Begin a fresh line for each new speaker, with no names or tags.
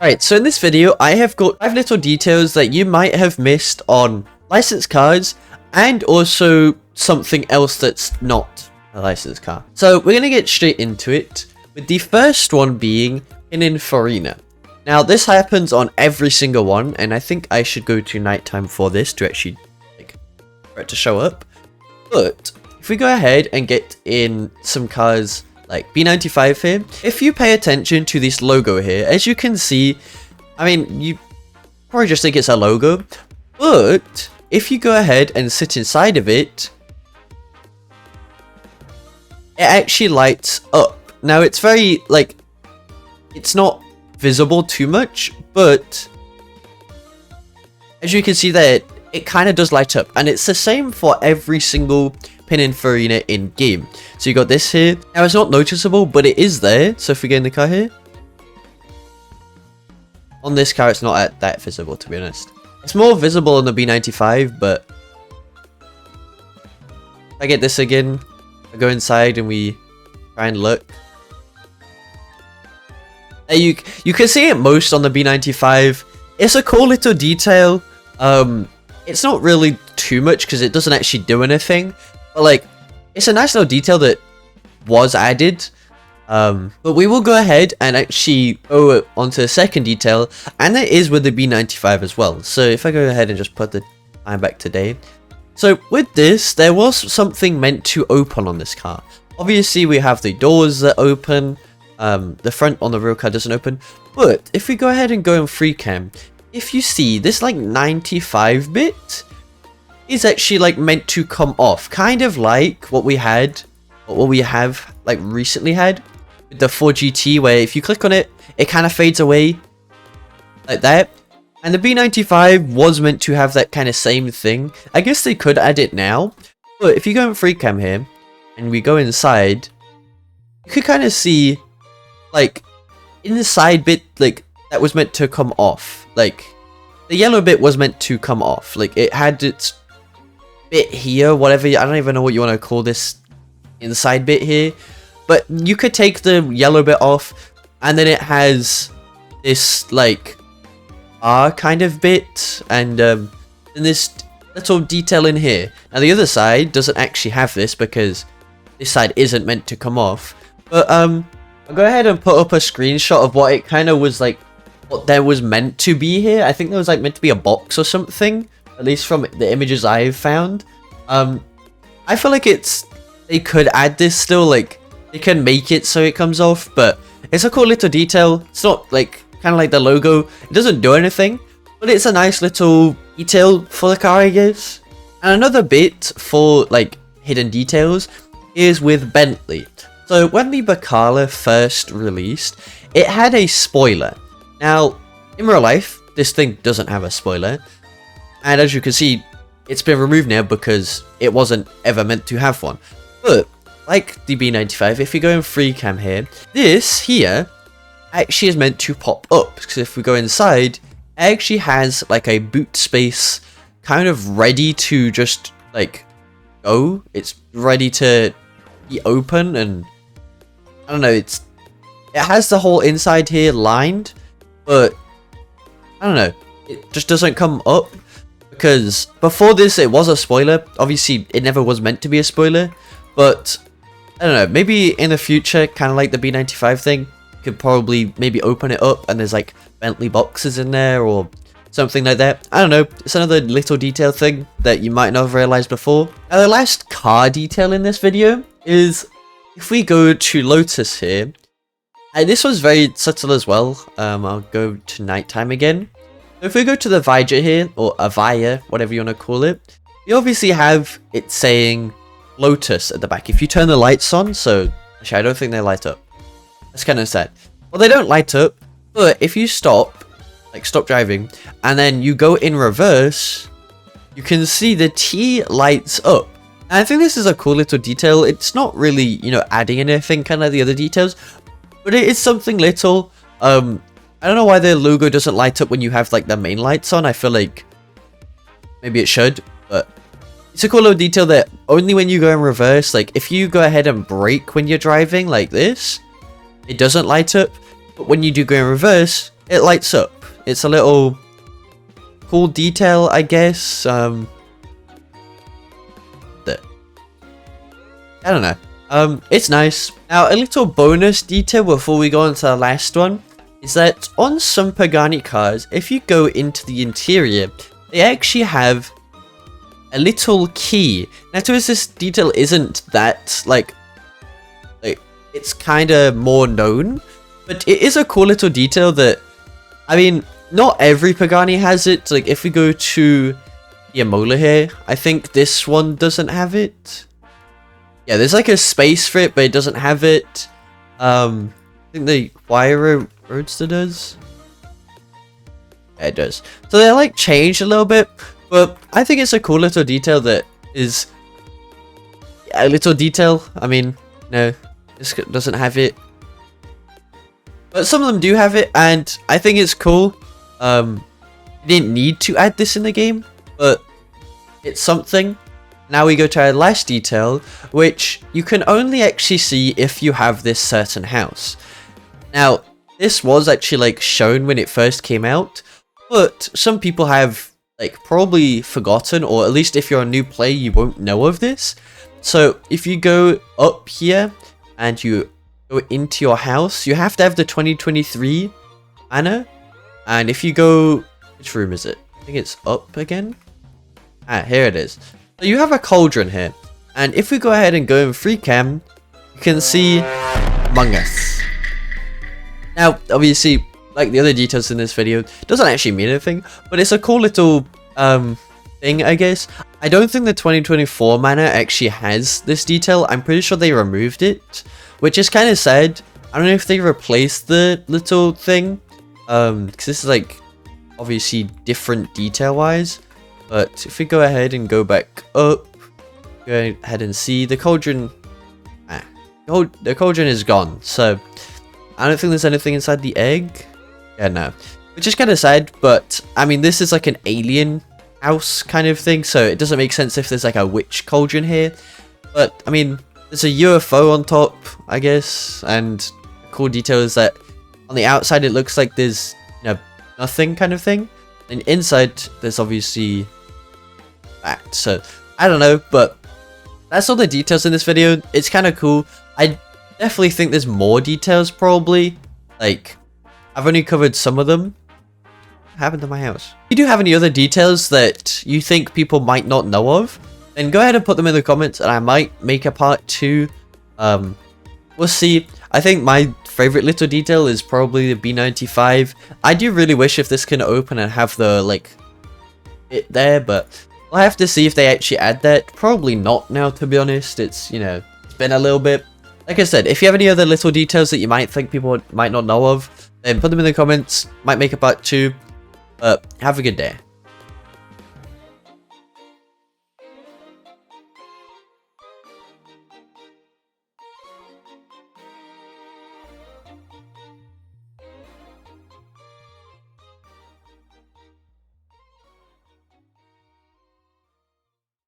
Alright, so in this video, I have got 5 little details that you might have missed on licensed cars and also something else that's not a licensed car. So we're going to get straight into it, with the first one being Pininfarina. Now this happens on every single one, and I think I should go to nighttime for this to actually for it to show up. But if we go ahead and get in some cars like B95 here, if you pay attention to this logo here, as you can see, I mean, you probably just think it's a logo, but if you go ahead and sit inside of it, it actually lights up. Now it's very, like, it's not visible too much, but as you can see there, it kind of does light up, and it's the same for every single Pininfarina in game. So you got this here. Now it's not noticeable, but it is there. So if we get in the car here, on this car it's not that visible, to be honest. It's more visible on the B95, but if I get this again, I go inside and we try and look. You can see it most on the B95. It's a cool little detail. It's not really too much because it doesn't actually do anything. But like, it's a nice little detail that was added. But we will go ahead and actually go onto the second detail, and that is with the B95 as well. So if I go ahead and just put the time back today. So with this, there was something meant to open on this car. Obviously, we have the doors that open. The front on the real car doesn't open. But if we go ahead and go in free cam, if you see this like 95-bit is actually like meant to come off, kind of like what we have like recently had with the 4GT, where if you click on it, it kind of fades away like that. And the B95 was meant to have that kind of same thing. I guess they could add it now, but if you go in free cam here and we go inside, you could kind of see like inside bit like that was meant to come off. Like the yellow bit was meant to come off. Like it had its bit here, whatever, I don't even know what you want to call this inside bit here, but you could take the yellow bit off, and then it has this like R kind of bit, and this little detail in here. Now the other side doesn't actually have this because this side isn't meant to come off. But I'll go ahead and put up a screenshot of what it kind of was like, what there was meant to be here. I think there was like meant to be a box or something, at least from the images I've found. I feel like they could add this still, like they can make it so it comes off, but it's a cool little detail. It's not like kind of like the logo, it doesn't do anything, but it's a nice little detail for the car, I guess. And another bit for like hidden details is with Bentley. So when the Bacala first released, it had a spoiler. Now in real life, this thing doesn't have a spoiler, and as you can see, it's been removed now because it wasn't ever meant to have one. But like the B95, if you go in free cam here, this here actually is meant to pop up, because if we go inside, it actually has like a boot space kind of ready to just like go. It's ready to be open, and I don't know, it has the whole inside here lined, but I don't know, it just doesn't come up. Because before this, it was a spoiler. Obviously, it never was meant to be a spoiler. But, I don't know, maybe in the future, kind of like the B95 thing, you could probably maybe open it up and there's like Bentley boxes in there or something like that. I don't know, it's another little detail thing that you might not have realized before. Now, the last car detail in this video is, if we go to Lotus here, and this was very subtle as well. I'll go to nighttime again. If we go to the Vija here, or Avaya, whatever you want to call it, you obviously have it saying Lotus at the back. If you turn the lights on, so actually I don't think they light up. That's kind of sad. Well, they don't light up, but if you stop driving, and then you go in reverse, you can see the T lights up. And I think this is a cool little detail. It's not really, you know, adding anything, kind of like the other details, but it is something little. I don't know why the logo doesn't light up when you have like the main lights on. I feel like maybe it should, but it's a cool little detail that only when you go in reverse, like if you go ahead and brake when you're driving like this, it doesn't light up, but when you do go in reverse, it lights up. It's a little cool detail, I guess. I don't know. It's nice. Now, a little bonus detail before we go on to the last one is that on some Pagani cars, if you go into the interior, they actually have a little key. Now, to us, this detail isn't that, like it's kind of more known, but it is a cool little detail that, I mean, not every Pagani has it. Like, if we go to the Imola here, I think this one doesn't have it. Yeah, there's like a space for it, but it doesn't have it. I think the Huayra Roadster does. Yeah, it does. So they're like changed a little bit, but I think it's a cool little detail that is a little detail. I mean, no, this doesn't have it, but some of them do have it, and I think it's cool. You didn't need to add this in the game, but it's something. Now we go to our last detail, which you can only actually see if you have this certain house. Now, this was actually like shown when it first came out, but some people have like probably forgotten, or at least if you're a new player, you won't know of this. So if you go up here and you go into your house, you have to have the 2023 manor. And if you go, which room is it? I think it's up again. Ah, here it is. So you have a cauldron here, and if we go ahead and go in free cam, you can see Among Us. Now, obviously, like the other details in this video, doesn't actually mean anything, but it's a cool little thing, I guess. I don't think the 2024 manor actually has this detail. I'm pretty sure they removed it, which is kind of sad. I don't know if they replaced the little thing, because this is like obviously different detail wise. But if we go ahead and go back up, go ahead and see the cauldron. The cauldron is gone, so I don't think there's anything inside the egg. Yeah, no, which is kind of sad. But I mean, this is like an alien house kind of thing, so it doesn't make sense if there's like a witch cauldron here. But I mean, there's a UFO on top, I guess, and the cool detail is that on the outside it looks like there's, you know, nothing kind of thing, and inside there's obviously fact. So I don't know, but that's all the details in this video. It's kind of cool. I definitely think there's more details, probably. Like, I've only covered some of them. What happened to my house? If you do have any other details that you think people might not know of, then go ahead and put them in the comments, and I might make a part 2. We'll see. I think my favorite little detail is probably the B95. I do really wish if this can open and have the like bit there, but we'll have to see if they actually add that. Probably not now, to be honest. It's, you know, it's been a little bit. Like I said, if you have any other little details that you might think people might not know of, then put them in the comments. Might make a part 2. But have a good day.